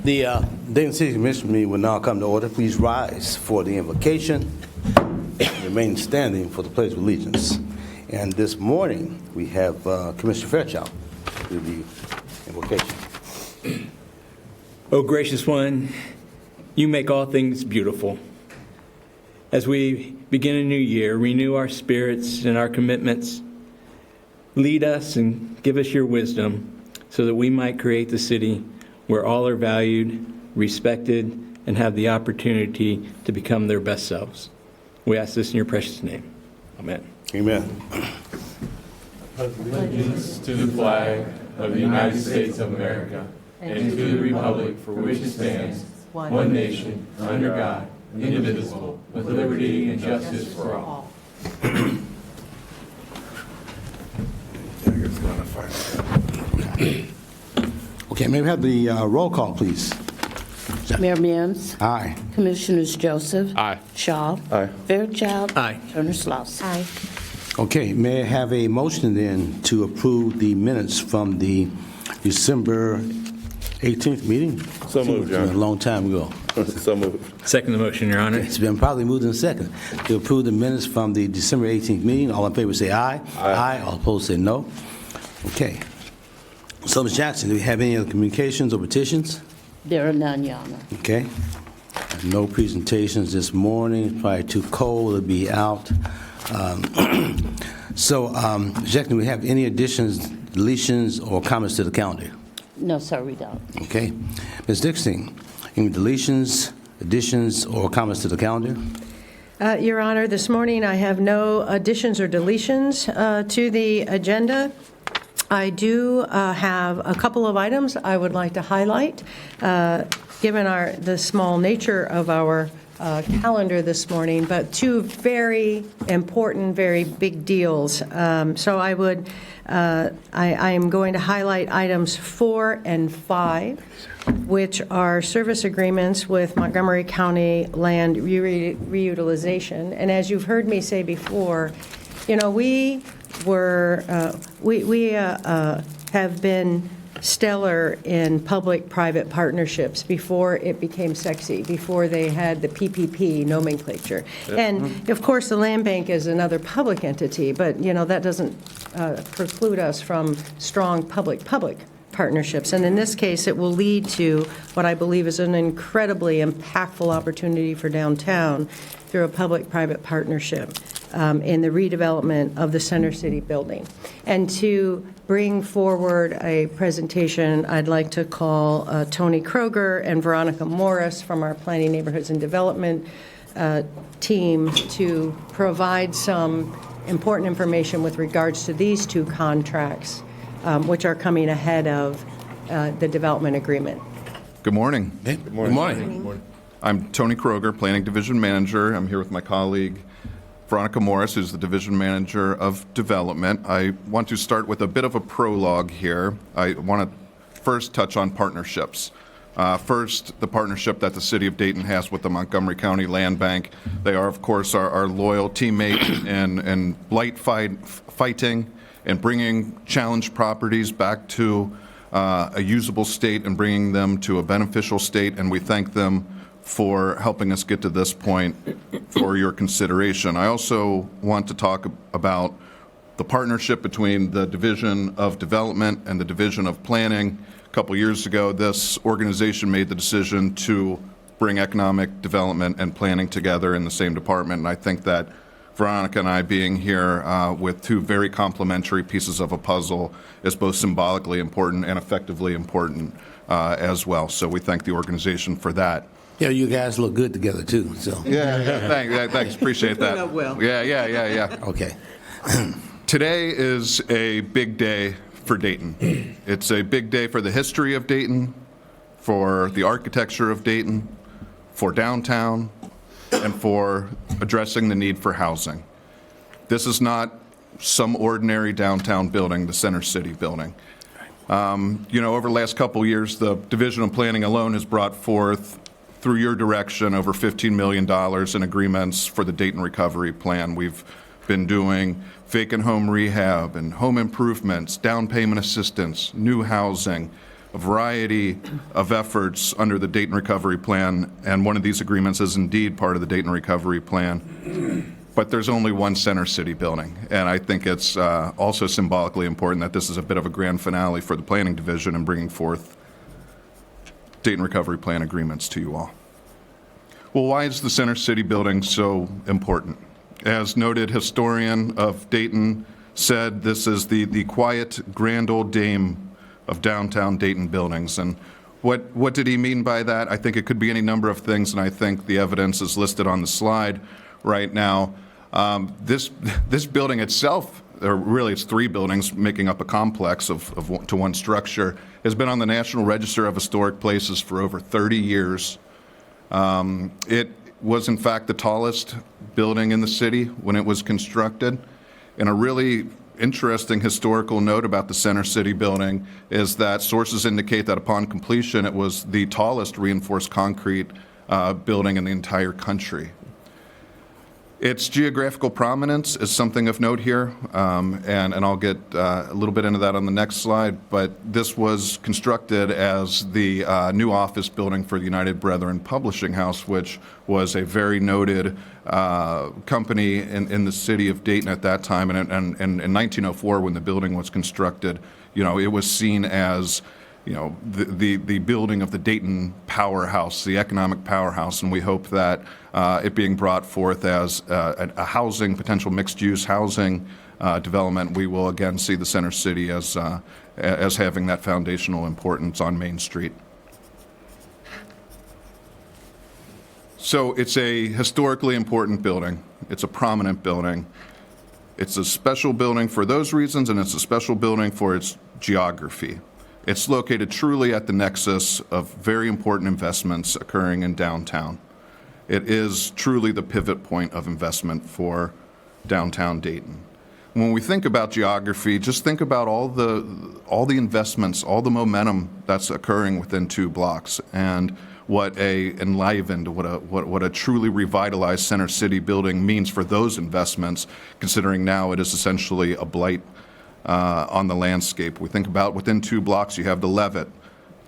The Dayton City Commission meeting will now come to order. Please rise for the invocation. Remain standing for the Pledge of Allegiance. And this morning we have Commissioner Fairchild do the invocation. O gracious one, you make all things beautiful. As we begin a new year, renew our spirits and our commitments. Lead us and give us your wisdom so that we might create the city where all are valued, respected, and have the opportunity to become their best selves. We ask this in your precious name. Amen. Amen. Allegiance to the flag of the United States of America and to the republic for which it stands, one nation, under God, indivisible, with liberty and justice for all. Okay, may we have the roll call, please? Mayor Mims. Aye. Commissioners Joseph. Aye. Shaw. Aye. Fairchild. Aye. Turner-Sloss. Aye. Okay, may I have a motion then to approve the minutes from the December 18th meeting? So moved, John. It's been a long time ago. So moved. Second the motion, Your Honor. It's been probably moved in second. To approve the minutes from the December 18th meeting. All in favor say aye. Aye. All opposed say no. Okay. So, Ms. Jackson, do we have any other communications or petitions? There are none, Your Honor. Okay. No presentations this morning. It's probably too cold to be out. Jackson, do we have any additions, deletions, or comments to the calendar? No, sir, we don't. Okay. Ms. Dixon, any deletions, additions, or comments to the calendar? Your Honor, this morning I have no additions or deletions to the agenda. I have a couple of items I would like to highlight. Given the small nature of our calendar this morning, but two very important, very big deals. I am going to highlight items 4 and 5, which are service agreements with Montgomery County land reutilization. And as you've heard me say before, we have been stellar in public-private partnerships before it became sexy, before they had the PPP nomenclature. Yep. And, of course, the land bank is another public entity, but, that doesn't preclude us from strong public-public partnerships. And in this case, it will lead to what I believe is an incredibly impactful opportunity for downtown through a public-private partnership in the redevelopment of the Center City building. And to bring forward a presentation, I'd like to call Tony Kroger and Veronica Morris from our Planning, Neighborhoods, and Development team to provide some important information with regards to these two contracts, which are coming ahead of the development agreement. Good morning. Hey, good morning. Good morning. I'm Tony Kroger, Planning Division Manager. I'm here with my colleague, Veronica Morris, who's the Division Manager of Development. I want to start with a bit of a prologue here. I want to first touch on partnerships. First, the partnership that the City of Dayton has with the Montgomery County Land Bank. They are, of course, our loyal teammate in blight fighting and bringing challenged properties back to a usable state and bringing them to a beneficial state, and we thank them for helping us get to this point for your consideration. I also want to talk about the partnership between the Division of Development and the Division of Planning. A couple years ago, this organization made the decision to bring economic development and planning together in the same department, and I think that Veronica and I being here with two very complementary pieces of a puzzle is both symbolically important and effectively important as well. So we thank the organization for that. Yeah, you guys look good together, too. So. Thanks. Appreciate that. Well. Yeah. Okay. Today is a big day for Dayton. It's a big day for the history of Dayton, for the architecture of Dayton, for downtown, and for addressing the need for housing. This is not some ordinary downtown building, the Center City building. Over the last couple of years, the Division of Planning alone has brought forth, through your direction, over $15 million in agreements for the Dayton Recovery Plan. We've been doing vacant home rehab and home improvements, down payment assistance, new housing, a variety of efforts under the Dayton Recovery Plan, and one of these agreements is indeed part of the Dayton Recovery Plan. But there's only one Center City building, and I think it's also symbolically important that this is a bit of a grand finale for the Planning Division in bringing forth Dayton Recovery Plan agreements to you all. Well, why is the Center City building so important? As noted, historian of Dayton said this is the quiet, grand old dame of downtown Dayton buildings. And what did he mean by that? I think it could be any number of things, and I think the evidence is listed on the slide right now. This building itself, or really it's three buildings making up a complex to one structure, has been on the National Register of Historic Places for over 30 years. It was, in fact, the tallest building in the city when it was constructed. And a really interesting historical note about the Center City building is that sources indicate that upon completion, it was the tallest reinforced concrete building in the entire country. Its geographical prominence is something of note here, and I'll get a little bit into that on the next slide, but this was constructed as the new office building for the United Brethren Publishing House, which was a very noted company in the city of Dayton at that time. And in 1904, when the building was constructed, it was seen as the building of the Dayton powerhouse, the economic powerhouse, and we hope that it being brought forth as a housing, potential mixed-use housing development, we will again see the Center City as having that foundational importance on Main Street. So it's a historically important building. It's a prominent building. It's a special building for those reasons, and it's a special building for its geography. It's located truly at the nexus of very important investments occurring in downtown. It is truly the pivot point of investment for downtown Dayton. When we think about geography, just think about all the investments, all the momentum that's occurring within 2 blocks, and what a enlivened, what a truly revitalized Center City building means for those investments, considering now it is essentially a blight on the landscape. We think about within 2 blocks, you have the Levitt,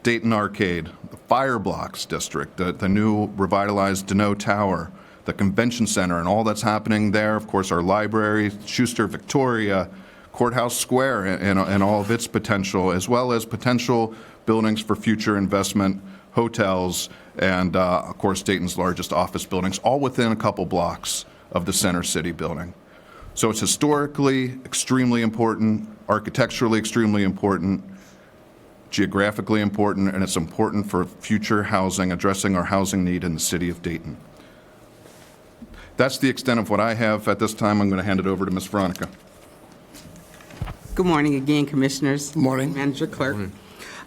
Dayton Arcade, the Fire Blocks District, the new revitalized Deneau Tower, the Convention Center, and all that's happening there. Of course, our library, Schuster Victoria, Courthouse Square, and all of its potential, as well as potential buildings for future investment, hotels, and of course, Dayton's largest office buildings, all within a couple blocks of the Center City building. So it's historically extremely important, architecturally extremely important, geographically important, and it's important for future housing, addressing our housing need in the city of Dayton. That's the extent of what I have at this time. I'm going to hand it over to Ms. Veronica. Good morning again, Commissioners. Good morning. Manager Clerk.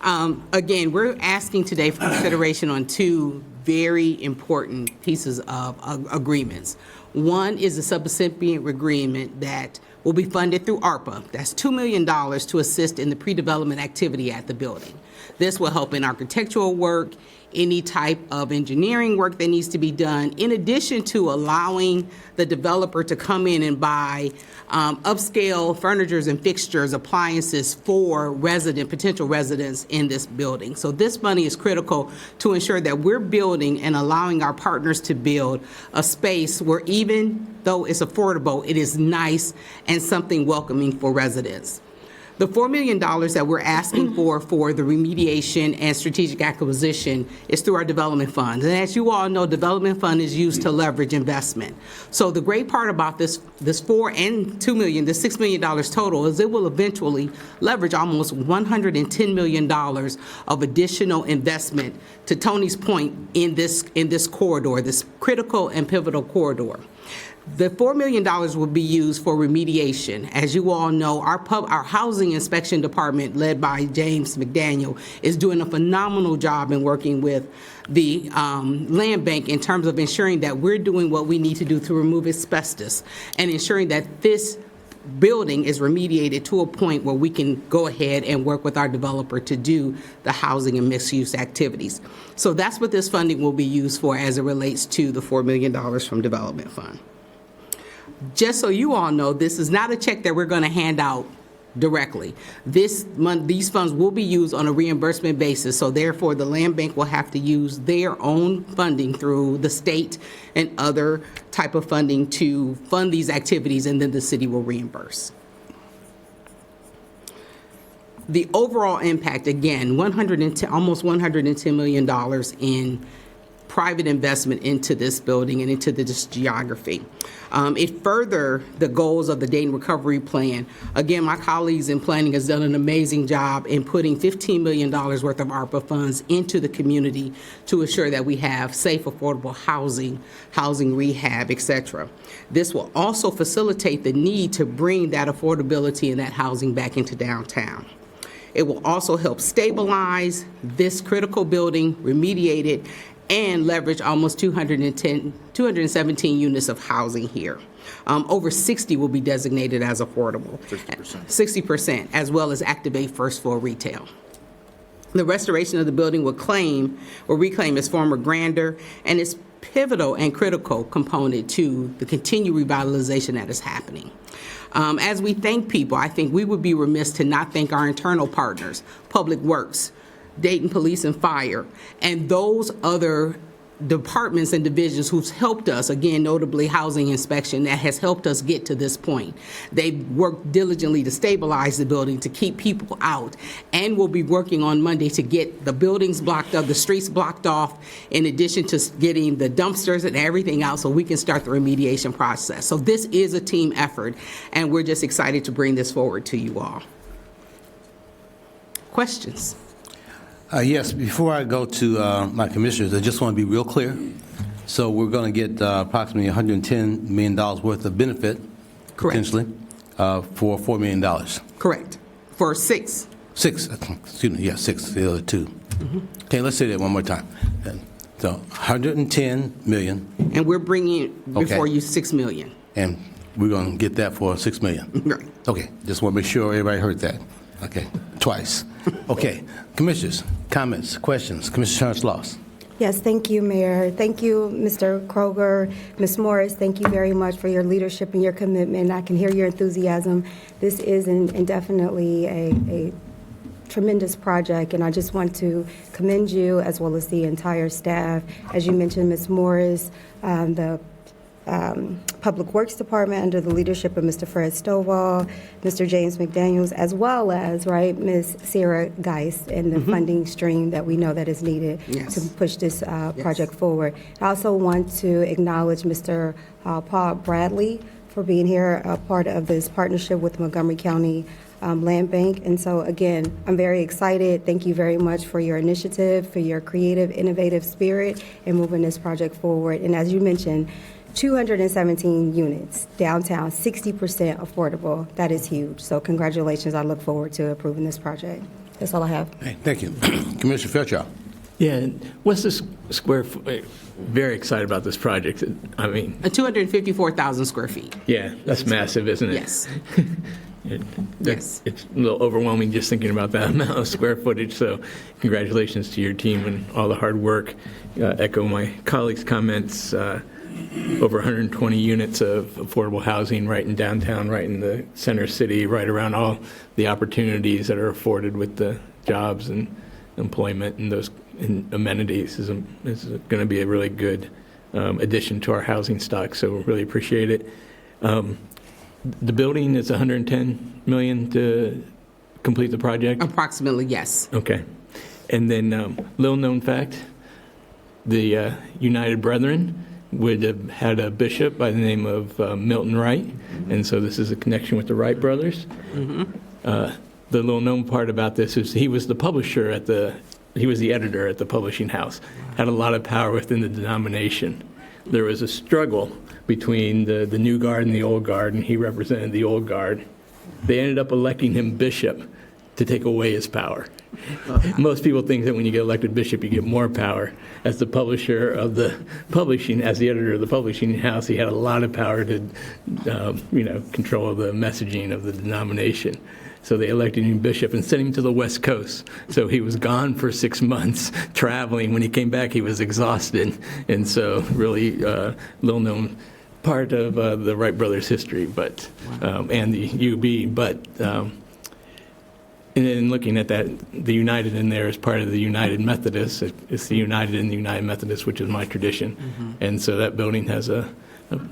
Again, we're asking today for consideration on 2 very important pieces of agreements. One is a subrecipient agreement that will be funded through ARPA. That's $2 million to assist in the pre-development activity at the building. This will help in architectural work, any type of engineering work that needs to be done, in addition to allowing the developer to come in and buy upscale furnitures and fixtures, appliances for potential residents in this building. So this money is critical to ensure that we're building and allowing our partners to build a space where, even though it's affordable, it is nice and something welcoming for residents. The $4 million that we're asking for the remediation and strategic acquisition is through our development funds. And as you all know, development fund is used to leverage investment. So the great part about this $4 and $2 million, the $6 million total, is it will eventually leverage almost $110 million of additional investment, to Tony's point, in this corridor, this critical and pivotal corridor. The $4 million will be used for remediation. As you all know, our housing inspection department, led by James McDaniel, is doing a phenomenal job in working with the land bank in terms of ensuring that we're doing what we need to do to remove asbestos and ensuring that this building is remediated to a point where we can go ahead and work with our developer to do the housing and mixed-use activities. So that's what this funding will be used for as it relates to the $4 million from Development Fund. Just so you all know, this is not a check that we're going to hand out directly. These funds will be used on a reimbursement basis, so therefore the land bank will have to use their own funding through the state and other type of funding to fund these activities, and then the city will reimburse. The overall impact, again, almost $110 million in private investment into this building and into this geography. It further the goals of the Dayton Recovery Plan. Again, my colleagues in planning has done an amazing job in putting $15 million worth of ARPA funds into the community to ensure that we have safe, affordable housing rehab, etc. This will also facilitate the need to bring that affordability and that housing back into downtown. It will also help stabilize this critical building, remediate it, and leverage almost 217 units of housing here. Over 60 will be designated as affordable. 60%, as well as activate first floor retail. The restoration of the building will reclaim its former grandeur and its pivotal and critical component to the continued revitalization that is happening. As we thank people, I think we would be remiss to not thank our internal partners, Public Works, Dayton Police and Fire, and those other departments and divisions who've helped us, again, notably Housing Inspection, that has helped us get to this point. They've worked diligently to stabilize the building, to keep people out, and we'll be working on Monday to get the buildings blocked up, the streets blocked off, in addition to getting the dumpsters and everything out so we can start the remediation process. So this is a team effort, and we're just excited to bring this forward to you all. Questions? Yes, before I go to my commissioners, I just want to be real clear. So we're going to get approximately $110 million worth of benefit, Correct. potentially, for $4 million. Correct. For 6. Six, excuse me, yeah, 6, the other 2. Okay, let's say that one more time. So 110 million, And we're bringing before Okay. you 6 million. and we're going to get that for 6 million. Right. Okay, just want to make sure everybody heard that. Okay, twice. Okay, commissioners, comments, questions. Commissioner Turner-Sloss. Yes, thank you, Mayor. Thank you, Mr. Kroger. Ms. Morris, thank you very much for your leadership and your commitment. I can hear your enthusiasm. This is definitely a tremendous project, and I just want to commend you as well as the entire staff. As you mentioned, Ms. Morris, the Public Works Department under the leadership of Mr. Fred Stovall, Mr. James McDaniels, as well as, right, Ms. Sarah Geist, and the funding stream that we know that is needed Yes. to push this project forward. I also want to acknowledge Mr. Paul Bradley for being here, a part of this partnership with Montgomery County Land Bank. And so, again, I'm very excited. Thank you very much for your initiative, for your creative, innovative spirit in moving this project forward. And as you mentioned, 217 units downtown, 60% affordable. That is huge. So congratulations. I look forward to approving this project. That's all I have. Hey, thank you. Commissioner Fairchild. Yeah, and what's the square foot? Very excited about this project. I mean, 254,000 square feet. yeah, that's massive, isn't it? Yes. Yes. It's a little overwhelming just thinking about that amount of square footage, so congratulations to your team and all the hard work. Echo my colleagues' comments. Over 120 units of affordable housing right in downtown, right in the center city, right around all the opportunities that are afforded with the jobs and employment and those amenities is going to be a really good addition to our housing stock, so we really appreciate it. The building is $110 million to complete the project? Approximately, yes. Okay. And then, little known fact, the United Brethren would have had a bishop by the name of Milton Wright, and so this is a connection with the Wright brothers. The little known part about this is he was the publisher he was the editor at the publishing house, had a lot of power within the denomination. There was a struggle between the new guard and the old guard, and he represented the old guard. They ended up electing him bishop to take away his power. Most people think that when you get elected bishop, you get more power. As the publisher of the publishing, as the editor of the publishing house, he had a lot of power to, control the messaging of the denomination. So they elected him bishop and sent him to the West Coast. So he was gone for 6 months traveling. When he came back, he was exhausted. And so really little-known part of the Wright brothers' history, but and the UB. But And then looking at that, the United in there is part of the United Methodist. It's the United in the United Methodist, which is my tradition. And so that building has a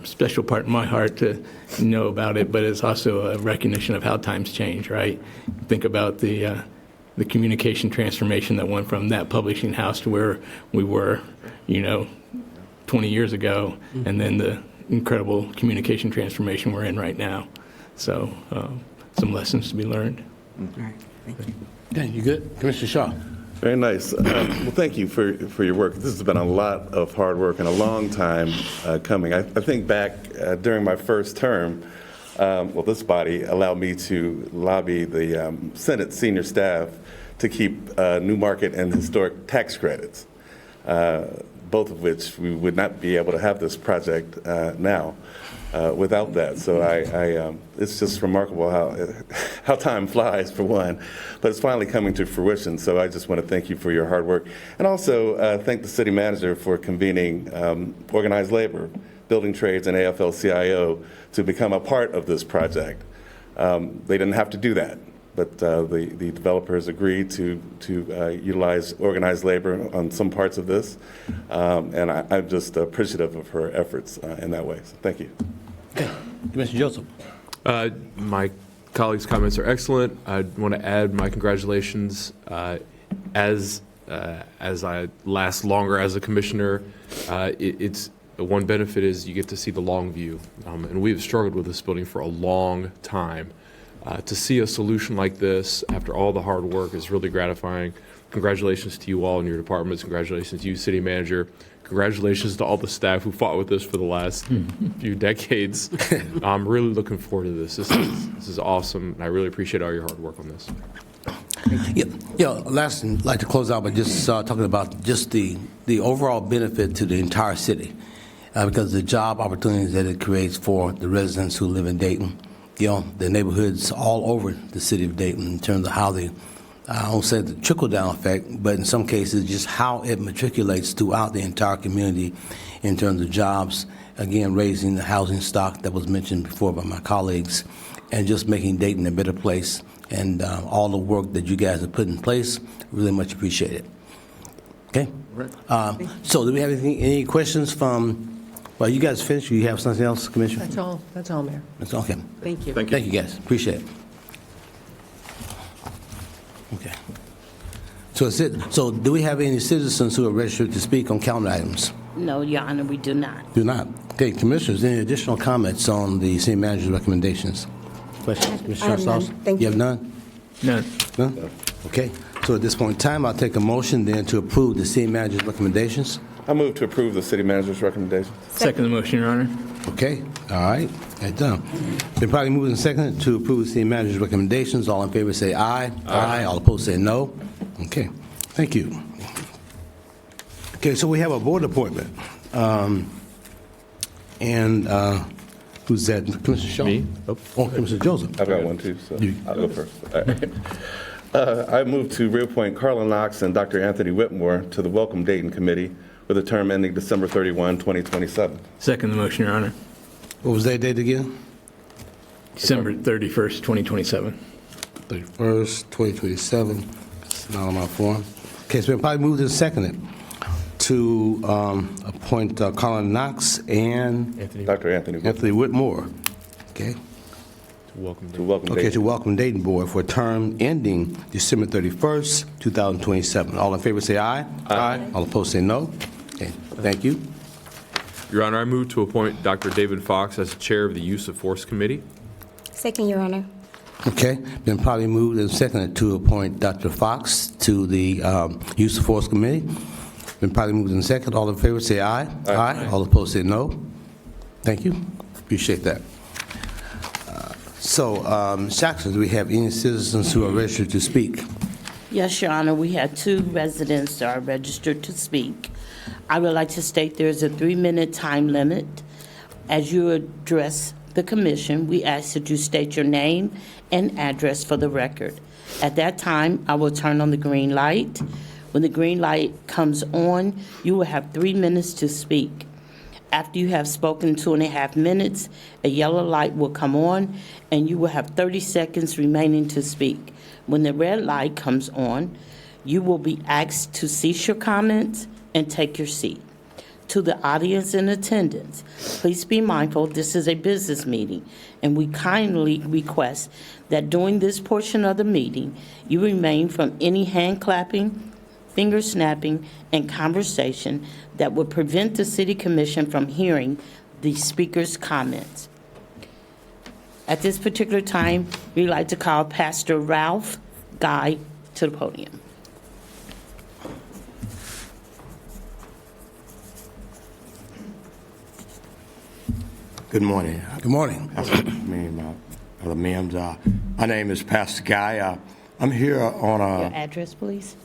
special part in my heart to know about it, but it's also a recognition of how times change, right? Think about the communication transformation that went from that publishing house to where we were, 20 years ago, and then the incredible communication transformation we're in right now. So some lessons to be learned. All right, thank you. Okay, you good? Commissioner Shaw? Very nice. Well, thank you for your work. This has been a lot of hard work and a long time coming. I think back during my first term, this body allowed me to lobby the Senate senior staff to keep New Market and historic tax credits, both of which we would not be able to have this project now without that. So it's just remarkable how time flies, for one, but it's finally coming to fruition. So I just want to thank you for your hard work, and also thank the city manager for convening organized labor, building trades, and AFL-CIO to become a part of this project. They didn't have to do that, but the developers agreed to utilize organized labor on some parts of this, and I'm just appreciative of her efforts in that way. So thank you. Okay, Commissioner Joseph. My colleagues' comments are excellent. I want to add my congratulations. As I last longer as a commissioner, it's one benefit is you get to see the long view, and we have struggled with this building for a long time. To see a solution like this after all the hard work is really gratifying. Congratulations to you all in your departments. Congratulations to you, city manager. Congratulations to all the staff who fought with this for the last few decades. I'm really looking forward to this. This is awesome, and I really appreciate all your hard work on this. Last, I'd like to close out by just talking about just the overall benefit to the entire city, because the job opportunities that it creates for the residents who live in Dayton, the neighborhoods all over the city of Dayton in terms of how they, I won't say the trickle-down effect, but in some cases just how it matriculates throughout the entire community in terms of jobs, again, raising the housing stock that was mentioned before by my colleagues, and just making Dayton a better place, and all the work that you guys have put in place, really much appreciated. Okay? So do we have any questions from, well, you guys finished? You have something else, Commissioner? That's all, Mayor. That's okay. Thank you. Thank you, guys. Appreciate it. Okay. So do we have any citizens who are registered to speak on calendar items? No, Your Honor, we do not. Do not. Okay, Commissioners, any additional comments on the city manager's recommendations? Questions, Commissioner have none. Turner-Sloss? Thank You you. have none? None. None? Okay. So at this point in time, I'll take a motion then to approve the city manager's recommendations. I move to approve the city manager's recommendation. Second the motion, Your Honor. Okay, all right, that's done. Been probably moved and seconded to approve the city manager's recommendations. All in favor say aye. Aye. All opposed say no. Okay, thank you. Okay, so we have a board appointment. Who's that? Commissioner Shaw? Me? Oh, Commissioner Joseph. I've got one too, so You- I'll go first. All right. I move to reappoint Carla Knox and Dr. Anthony Whitmore to the Welcome Dayton Committee with a term ending December 31, 2027. Second the motion, Your Honor. What was that date again? December 31st, 2027. 31st, 2027. It's not on my form. Okay, it's been probably moved and seconded to appoint Carla Knox and Dr. Anthony Whitmore Anthony Whitmore. Okay. Welcome. to Welcome Okay, Dayton. to Welcome Dayton Board for a term ending December 31st, 2027. All in favor say aye. Aye. All opposed say no. Okay, thank you. Your Honor, I move to appoint Dr. David Fox as chair of the Use of Force Committee. Second, Your Honor. Okay, been probably moved and seconded to appoint Dr. Fox to the Use of Force Committee. Been probably moved and seconded. All in favor say aye. Aye. All opposed say no. Thank you. Appreciate that. Jackson, do we have any citizens who are registered to speak? Yes, Your Honor, we have 2 residents that are registered to speak. I would like to state there's a 3-minute time limit. As you address the commission, we ask that you state your name and address for the record. At that time, I will turn on the green light. When the green light comes on, you will have 3 minutes to speak. After you have spoken 2.5 minutes, a yellow light will come on, and you will have 30 seconds remaining to speak. When the red light comes on, you will be asked to cease your comments and take your seat. To the audience in attendance, please be mindful this is a business meeting, and we kindly request that during this portion of the meeting, you remain from any hand clapping, finger snapping, and conversation that would prevent the City Commission from hearing the speaker's comments. At this particular time, we'd like to call Pastor Ralph Guy to the podium. Good morning. Good morning. Other Mims. My name is Pastor Guy. I'm here on Your address, please.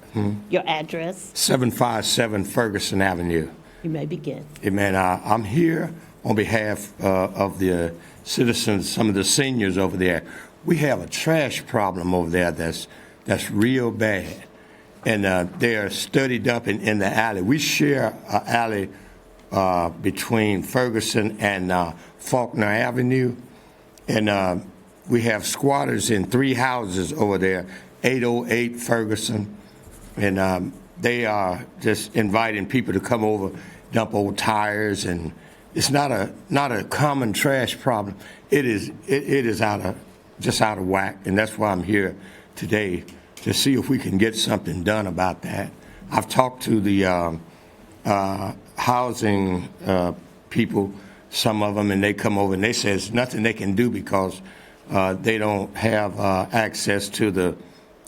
Your address. 757 Ferguson Avenue. You may begin. Amen. I'm here on behalf of the citizens, some of the seniors over there. We have a trash problem over there that's real bad, and they are study dumping in the alley. We share an alley between Ferguson and Faulkner Avenue, and we have squatters in 3 houses over there, 808 Ferguson, and they are just inviting people to come over, dump old tires, and it's not a common trash problem. It is out of whack, and that's why I'm here today, to see if we can get something done about that. I've talked to the housing people, some of them, and they come over and they say there's nothing they can do because they don't have access to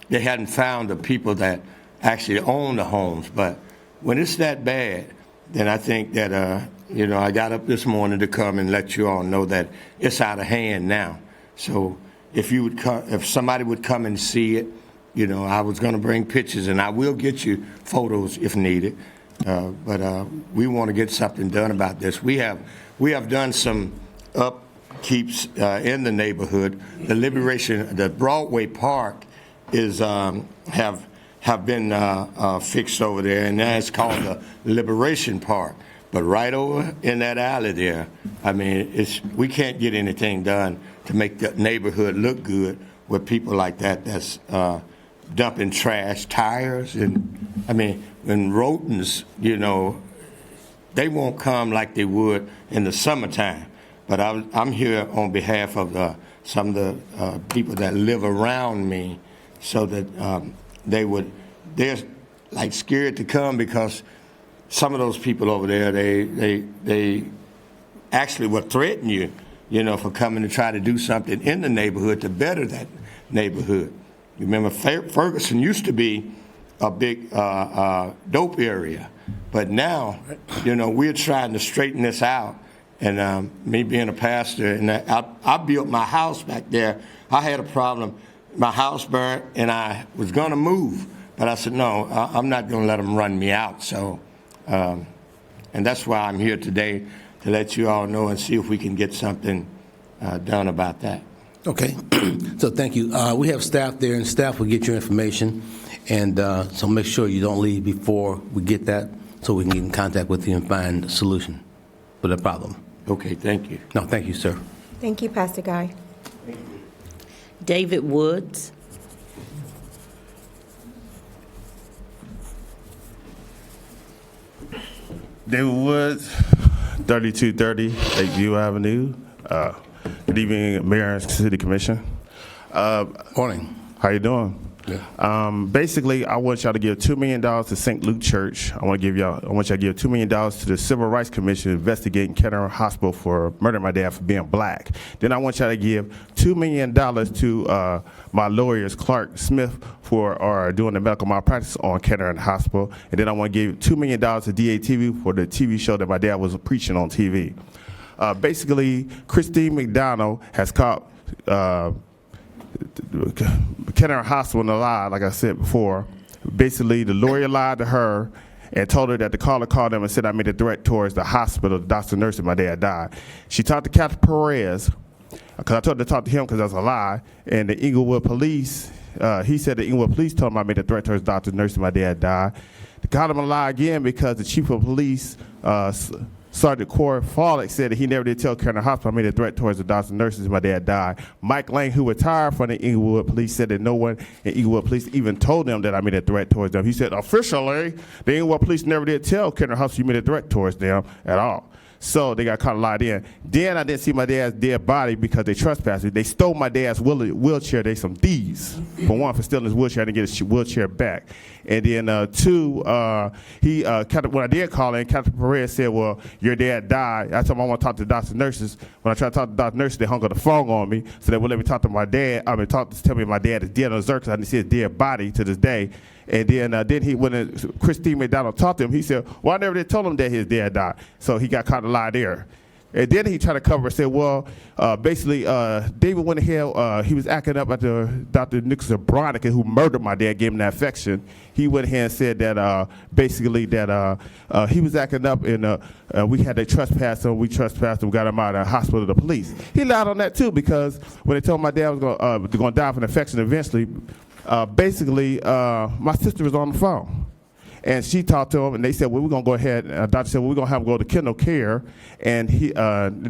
they hadn't found the people that actually own the homes. But when it's that bad, then I think that, I got up this morning to come and let you all know that it's out of hand now. So if somebody would come and see it, I was going to bring pictures, and I will get you photos if needed. But we want to get something done about this. We have done some upkeeps in the neighborhood. Deliberation, the Broadway Park is have been fixed over there, and that's called the Liberation Park. But right over in that alley there, I mean, we can't get anything done to make the neighborhood look good with people like that's dumping trash, tires, and I mean, when rodents, they won't come like they would in the summertime. But I'm here on behalf of some of the people that live around me, so that they're like scared to come, because some of those people over there, they actually will threaten you, for coming to try to do something in the neighborhood to better that neighborhood. You remember Ferguson used to be a big dope area, but now, we're trying to straighten this out. And me being a pastor, and I built my house back there. I had a problem. My house burnt, and I was going to move, but I said, no, I'm not going to let them run me out. So, and that's why I'm here today, to let you all know and see if we can get something done about that. Okay. So thank you. We have staff there, and staff will get your information. And so make sure you don't leave before we get that, so we can get in contact with you and find a solution for the problem. Okay, thank you. No, thank you, sir. Thank you, Pastor Guy. David Woods. David Woods, 3230 Lakeview Avenue. Good evening, Mayor and City Commission. Morning. How you doing? Yeah. Basically, I want y'all to give $2 million to St. Luke Church. I want y'all to give $2 million to the Civil Rights Commission investigating Kettering Hospital for murdering my dad for being black. Then I want y'all to give $2 million to my lawyers, Clark Smith, for doing the medical malpractice on Kettering Hospital. And then I want to give $2 million to DATV for the TV show that my dad was preaching on TV. Basically, Christine McDonald has caught Kettering Hospital in a lie, like I said before. Basically, the lawyer lied to her and told her that the caller called them and said I made a threat towards the hospital, the doctor, nurse, and my dad died. She talked to Captain Perez, because I told her to talk to him because that's a lie, and the Inglewood police, he said the Inglewood police told him I made a threat towards the doctor, nurse, and my dad died. They called him a lie again because the chief of police Sergeant Corey Follick said that he never did tell Turner Hospital I made a threat towards the doctors and nurses. My dad died. Mike Lang, who retired from the Inglewood Police, said that no one in Inglewood Police even told them that I made a threat towards them. He said, officially, the Inglewood Police never did tell Turner Hospital you made a threat towards them at all. So they got caught a lot in. Then I didn't see my dad's dead body because they trespassed me. They stole my dad's wheelchair. They some thieves. For one, for stealing his wheelchair, I didn't get his wheelchair back. And then two, when I did call in, Captain Perez said, well, your dad died. I told him I want to talk to the doctors and nurses. When I tried to talk to the doctors and nurses, they hung up the phone on me. So they wouldn't let me talk to my dad. Tell me my dad is dead on the because I didn't see his dead body to this day. And then when Christine McDonald talked to him, he said, well, I never did tell him that his dad died. So he got caught a lie there. And then he tried to cover and said, well, basically, David went ahead, he was acting up after Dr. Nicholas Bronica, who murdered my dad, gave him that infection. He went ahead and said that he was acting up and we had to trespass him. We trespassed him, got him out of the hospital to the police. He lied on that too because when they told my dad was going to die from an infection eventually, my sister was on the phone. And she talked to him, and they said, well, we're going to go ahead. Doctor said, well, we're going to have him go to Kendall Care, and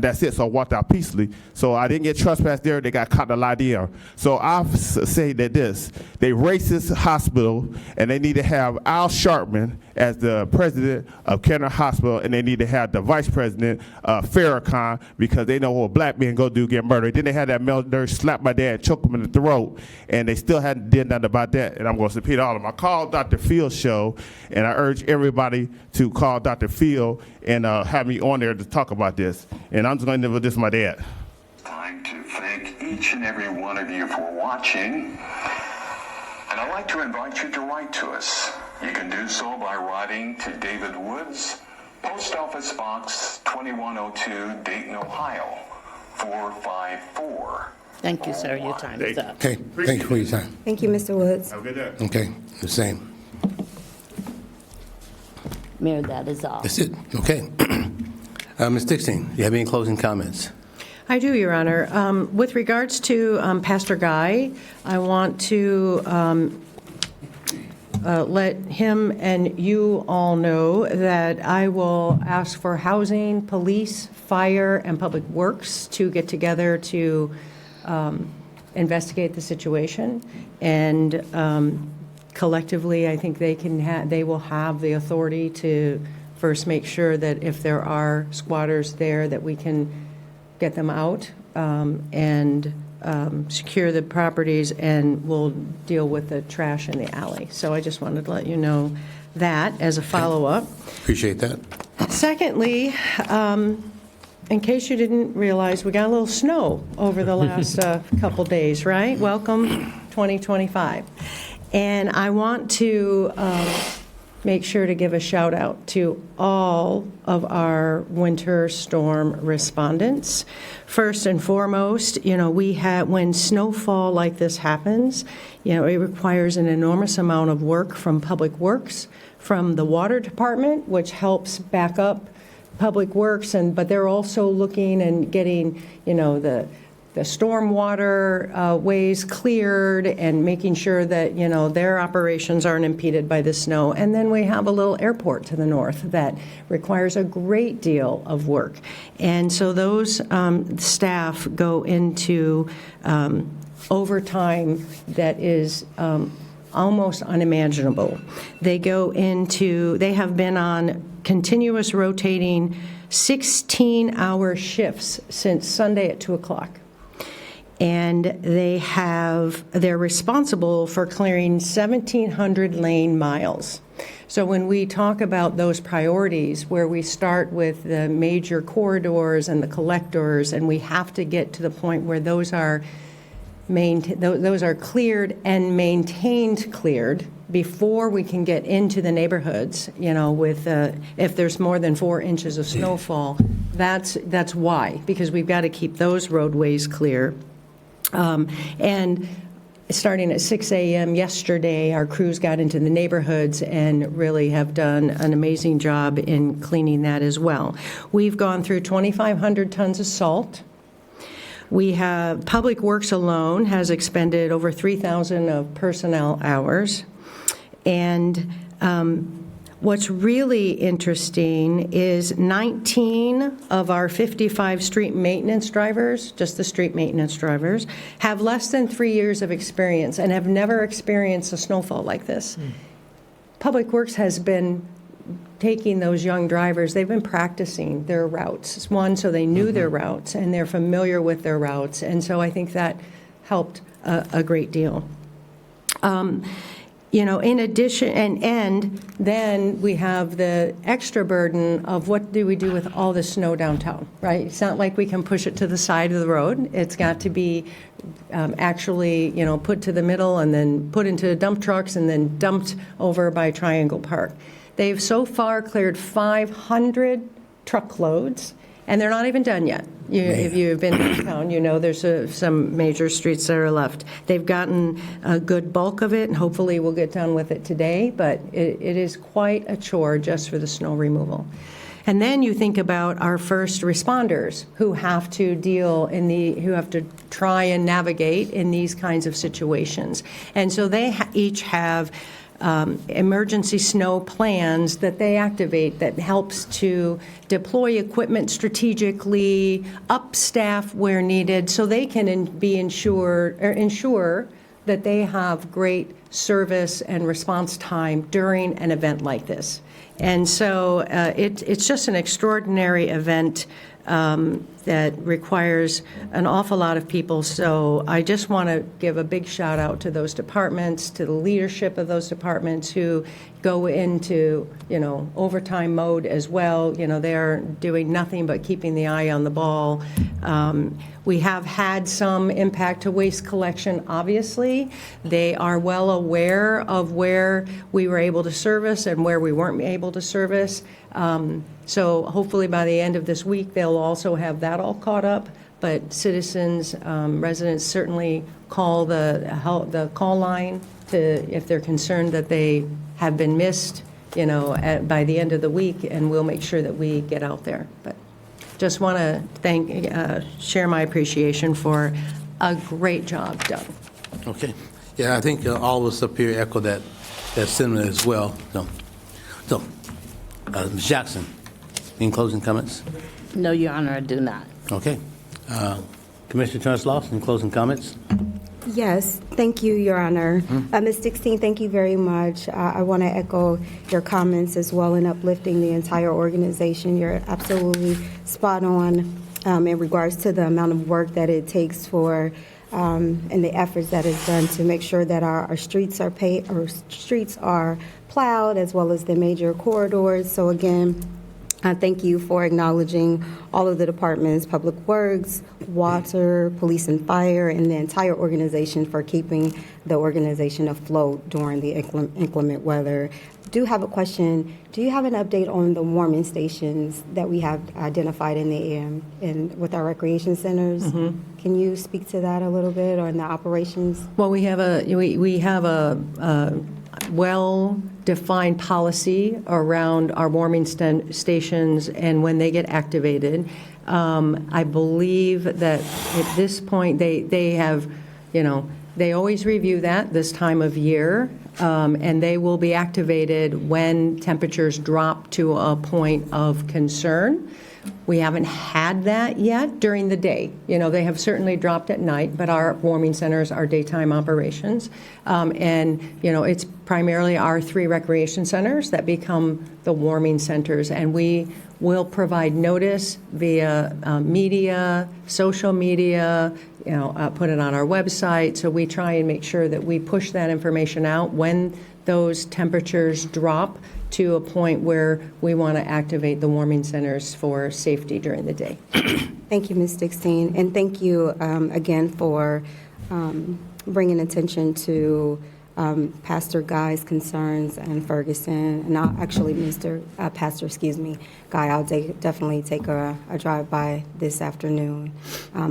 that's it. So I walked out peacefully. So I didn't get trespassed there. They got caught a lie there. So I say that they racist hospital, and they need to have Al Sharpton as the president of Kenner Hospital, and they need to have the vice president, Farrakhan, because they know what black men go do, get murdered. Then they had that male nurse slap my dad, choke him in the throat, and they still hadn't did nothing about that, and I'm going to repeat all of them. I called Dr. Field's show, and I urge everybody to call Dr. Field and have me on there to talk about this. And I'm just going to this my dad. Time to thank each and every one of you for watching. And I'd like to invite you to write to us. You can do so by writing to David Woods, Post Office Box 2102, Dayton, Ohio, 454. Thank you, sir. Your time is up. Okay, thank you for your time. Thank you, Mr. Woods. Have a good day. Okay, the same. Mayor, that is all. That's it. Okay. Ms. Dixon, you have any closing comments? I do, Your Honor. With regards to Pastor Guy, I want to let him and you all know that I will ask for housing, police, fire, and public works to get together to investigate the situation. And collectively, I think they will have the authority to first make sure that if there are squatters there, that we can get them out and secure the properties, and we'll deal with the trash in the alley. So I just wanted to let you know that as a follow-up. Appreciate that. Secondly, in case you didn't realize, we got a little snow over the last couple days, right? Welcome 2025. And I want to make sure to give a shout out to all of our winter storm respondents. First and foremost, when snowfall like this happens, it requires an enormous amount of work from Public Works, from the Water Department, which helps back up Public Works, but they're also looking and getting, the stormwater ways cleared and making sure that, their operations aren't impeded by the snow. And then we have a little airport to the north that requires a great deal of work. And so those staff go into overtime that is almost unimaginable. They have been on continuous rotating 16-hour shifts since Sunday at 2 o'clock. And they're responsible for clearing 1,700 lane miles. So when we talk about those priorities, where we start with the major corridors and the collectors, and we have to get to the point where those are cleared and maintained cleared before we can get into the neighborhoods, if there's more than 4 inches of snowfall, that's why, because we've got to keep those roadways clear. And starting at 6 a.m. yesterday, our crews got into the neighborhoods and really have done an amazing job in cleaning that as well. We've gone through 2,500 tons of salt. We have Public Works alone has expended over 3,000 of personnel hours. And What's really interesting is 19 of our 55 street maintenance drivers, just the street maintenance drivers, have less than 3 years of experience and have never experienced a snowfall like this. Public Works has been taking those young drivers, they've been practicing their routes. One, so they knew their routes and they're familiar with their routes. And so I think that helped a great deal. In addition, and then we have the extra burden of what do we do with all the snow downtown, right? It's not like we can push it to the side of the road. It's got to be actually, put to the middle and then put into dump trucks and then dumped over by Triangle Park. They've so far cleared 500 truckloads, and they're not even done yet. If you've been to town, there's some major streets that are left. They've gotten a good bulk of it, and hopefully we'll get done with it today, but it is quite a chore just for the snow removal. And then you think about our first responders who have to who have to try and navigate in these kinds of situations. And so they each have emergency snow plans that they activate that helps to deploy equipment strategically, up staff where needed, so they can ensure that they have great service and response time during an event like this. And so it's just an extraordinary event that requires an awful lot of people. So I just want to give a big shout out to those departments, to the leadership of those departments who go into, overtime mode as well. They are doing nothing but keeping the eye on the ball. We have had some impact to waste collection, obviously. They are well aware of where we were able to service and where we weren't able to service. So hopefully by the end of this week, they'll also have that all caught up. But citizens, residents certainly call the call line if they're concerned that they have been missed, by the end of the week, and we'll make sure that we get out there. But just want to share my appreciation for a great job done. Okay. Yeah, I think all of us up here echo that sentiment as well. So Ms. Jackson, any closing comments? No, Your Honor, I do not. Okay. Commissioner Turner-Sloss, any closing comments? Yes, thank you, Your Honor. Ms. Dixon, thank you very much. I want to echo your comments as well in uplifting the entire organization. You're absolutely spot on in regards to the amount of work that it takes for and the efforts that is done to make sure that our streets are plowed as well as the major corridors. So again, thank you for acknowledging all of the departments, Public Works, Water, Police and Fire, and the entire organization for keeping the organization afloat during the inclement weather. Do have a question. Do you have an update on the warming stations that we have identified in the with our recreation centers? Can you speak to that a little bit, or in the operations? Well, we have a well-defined policy around our warming stations and when they get activated. I believe that at this point they have, they always review that this time of year, and they will be activated when temperatures drop to a point of concern. We haven't had that yet during the day. They have certainly dropped at night, but our warming centers are daytime operations. And it's primarily our 3 recreation centers that become the warming centers. And we will provide notice via media, social media, put it on our website. So we try and make sure that we push that information out when those temperatures drop to a point where we want to activate the warming centers for safety during the day. Thank you, Ms. Dixon, and thank you again for bringing attention to Pastor Guy's concerns and Ferguson, and actually, Pastor Guy, I'll definitely take a drive-by this afternoon.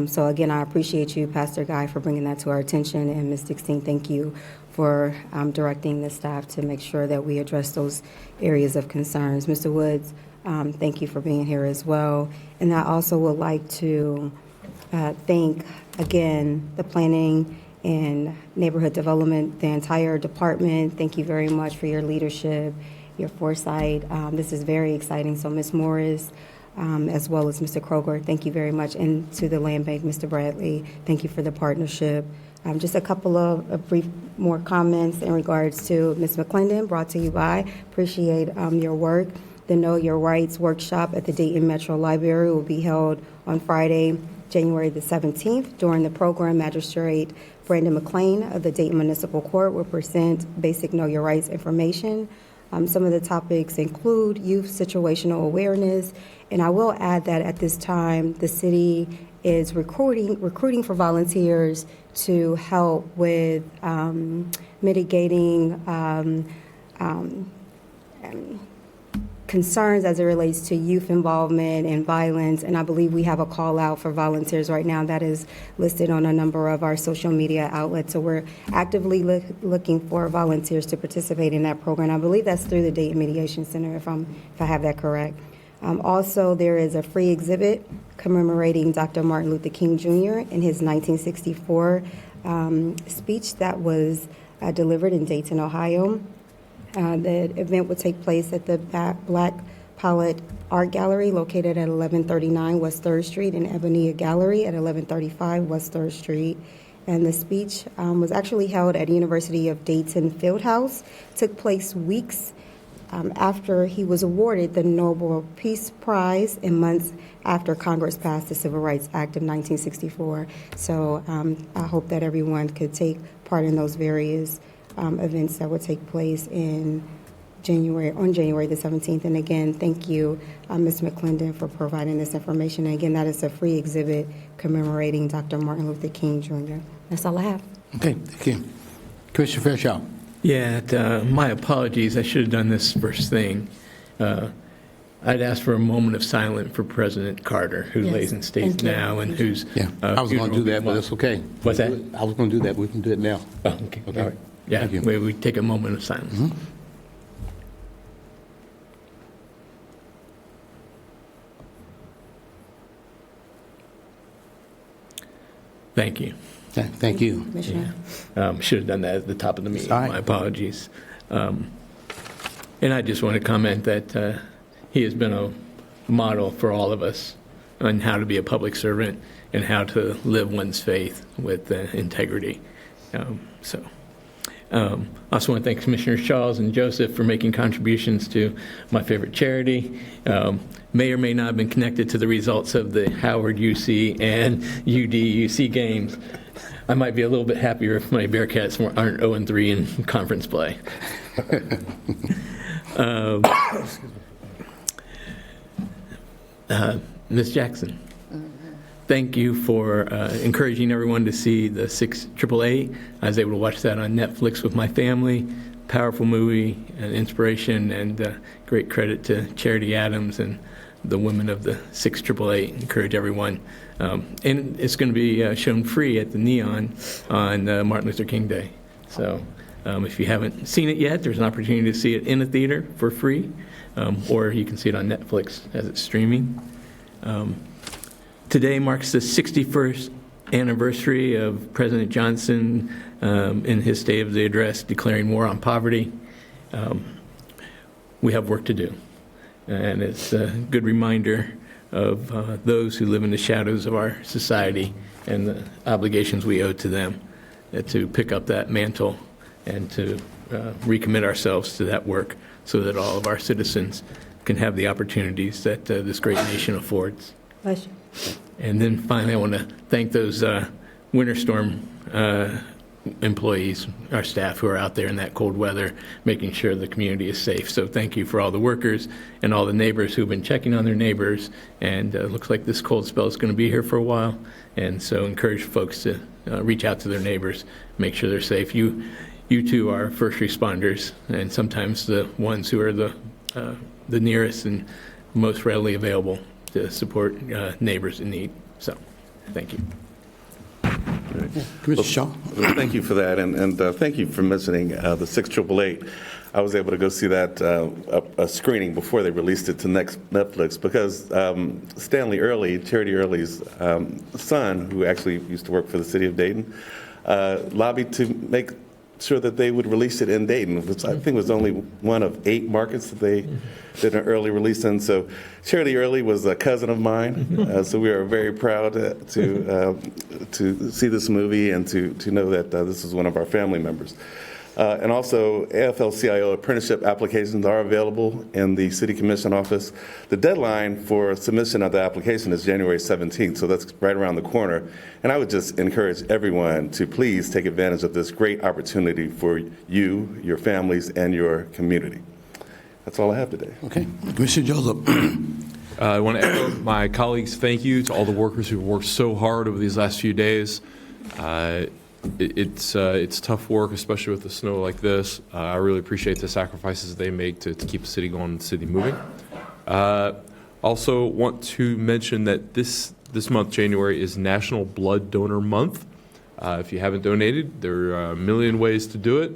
So again, I appreciate you, Pastor Guy, for bringing that to our attention, and Ms. Dixon, thank you for directing the staff to make sure that we address those areas of concerns. Mr. Woods, thank you for being here as well. And I also would like to thank, again, the Planning and Neighborhood Development, the entire department. Thank you very much for your leadership your foresight. This is very exciting. So Ms. Morris, as well as Mr. Kroger, thank you very much. And to the Land Bank, Mr. Bradley, thank you for the partnership. Just a couple of brief more comments in regards to Ms. McClendon, brought to you by. Appreciate your work. The Know Your Rights workshop at the Dayton Metro Library will be held on Friday, January the 17th. During the program, Magistrate Brandon McLean of the Dayton Municipal Court will present basic Know Your Rights information. Some of the topics include youth situational awareness, and I will add that at this time, the city is recruiting for volunteers to help with mitigating concerns as it relates to youth involvement and violence, and I believe we have a call out for volunteers right now that is listed on a number of our social media outlets. So we're actively looking for volunteers to participate in that program. I believe that's through the Dayton Mediation Center, if I have that correct. Also, there is a free exhibit commemorating Dr. Martin Luther King Jr. in his 1964 speech that was delivered in Dayton, Ohio. The event would take place at the Black Palette Art Gallery located at 1139 West 3rd Street and Ebony Gallery at 1135 West 3rd Street. And the speech was actually held at University of Dayton Fieldhouse, took place weeks after he was awarded the Nobel Peace Prize and months after Congress passed the Civil Rights Act of 1964. So I hope that everyone could take part in those various events that would take place on January the 17th. And again, thank you, Ms. McClendon, for providing this information. And again, that is a free exhibit commemorating Dr. Martin Luther King Jr. That's all I have. Okay, thank you. Commissioner Fairchild. Yeah, my apologies. I should have done this first thing. I'd ask for a moment of silence for President Carter, who lays in state now and whose... Yeah, I was going to do that, but it's okay. What's that? I was going to do that, but we can do it now. Oh, okay. All right. Yeah, Thank you. we take a moment of silence. Mm-hmm. Thank you. Thank you. Commissioner. Should have done that at the top of the meeting. All right. My apologies. And I just want to comment that he has been a model for all of us on how to be a public servant and how to live one's faith with integrity. I also want to thank Commissioners Charles and Joseph for making contributions to my favorite charity. May or may not have been connected to the results of the Howard UC and UD-UC games. I might be a little bit happier if my Bearcats aren't 0-3 in conference play. Ms. Jackson, thank you for encouraging everyone to see the 688. I was able to watch that on Netflix with my family. Powerful movie, an inspiration, and great credit to Charity Adams and the women of the 688. Encourage everyone. And it's going to be shown free at the Neon on Martin Luther King Day. So if you haven't seen it yet, there's an opportunity to see it in a theater for free, or you can see it on Netflix as it's streaming. Today marks the 61st anniversary of President Johnson in his State of the Address declaring war on poverty. We have work to do, and it's a good reminder of those who live in the shadows of our society and the obligations we owe to them to pick up that mantle and to recommit ourselves to that work so that all of our citizens can have the opportunities that this great nation affords. Bless you. And then finally, I want to thank those winter storm employees, our staff who are out there in that cold weather, making sure the community is safe. So thank you for all the workers and all the neighbors who've been checking on their neighbors. And it looks like this cold spell is going to be here for a while. And so encourage folks to reach out to their neighbors, make sure they're safe. You too are first responders, and sometimes the ones who are the nearest and most readily available to support neighbors in need. So, thank you. Commissioner Shaw. Thank you for that, and thank you for mentioning the 6888. I was able to go see that a screening before they released it to Netflix because Stanley Early, Charity Early's son, who actually used to work for the city of Dayton, lobbied to make sure that they would release it in Dayton, which I think was only one of 8 markets that they did an early release in. So Charity Early was a cousin of mine, so we are very proud to see this movie and to know that this is one of our family members. And also, AFL-CIO apprenticeship applications are available in the City Commission office. The deadline for submission of the application is January 17th, so that's right around the corner. And I would just encourage everyone to please take advantage of this great opportunity for you, your families, and your community. That's all I have today. Okay. Commissioner Joseph. I want to echo my colleagues' thank you to all the workers who've worked so hard over these last few days. It's tough work, especially with the snow like this. I really appreciate the sacrifices they make to keep the city going and the city moving. Also want to mention that this month, January, is National Blood Donor Month. If you haven't donated, there are a million ways to do it.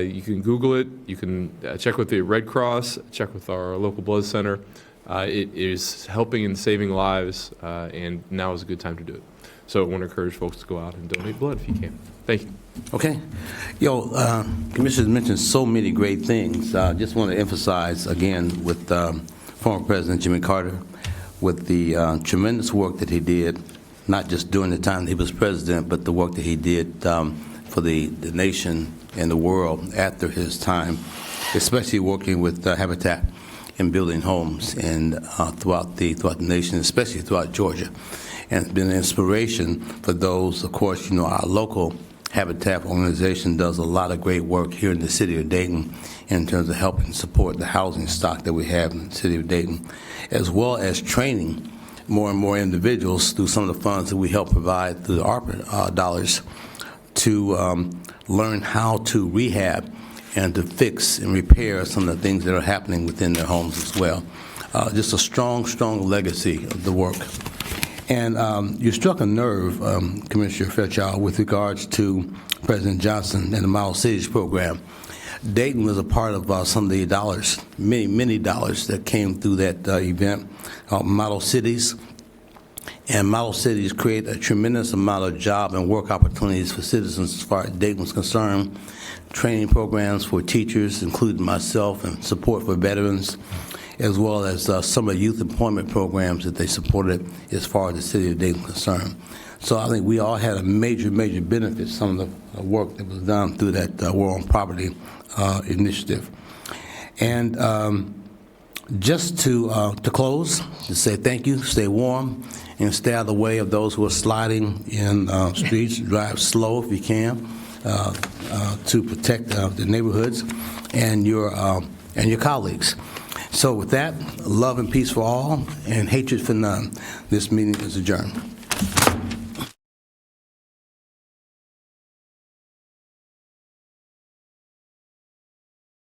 You can Google it. You can check with the Red Cross, check with our local blood center. It is helping and saving lives, and now is a good time to do it. So I want to encourage folks to go out and donate blood if you can. Thank you. Okay. Commissioners mentioned so many great things. Just want to emphasize again with former President Jimmy Carter, with the tremendous work that he did, not just during the time that he was president, but the work that he did for the nation and the world after his time, especially working with Habitat and building homes and throughout the nation, especially throughout Georgia. And it's been an inspiration for those. Of course, our local Habitat organization does a lot of great work here in the city of Dayton in terms of helping support the housing stock that we have in the city of Dayton, as well as training more and more individuals through some of the funds that we help provide through the ARPA dollars to learn how to rehab and to fix and repair some of the things that are happening within their homes as well. Just a strong, strong legacy of the work. And you struck a nerve, Commissioner Fairchild, with regards to President Johnson and the Model Cities program. Dayton was a part of some of the dollars, many dollars that came through that event, Model Cities. And Model Cities create a tremendous amount of job and work opportunities for citizens as far as Dayton is concerned, training programs for teachers, including myself, and support for veterans, as well as some of the youth employment programs that they supported as far as the city of Dayton is concerned. So I think we all had a major benefit, some of the work that was done through that War on Poverty initiative. And just to close, to say thank you, stay warm, and stay out of the way of those who are sliding in streets. Drive slow if you can to protect the neighborhoods and your colleagues. So with that, love and peace for all and hatred for none. This meeting is adjourned.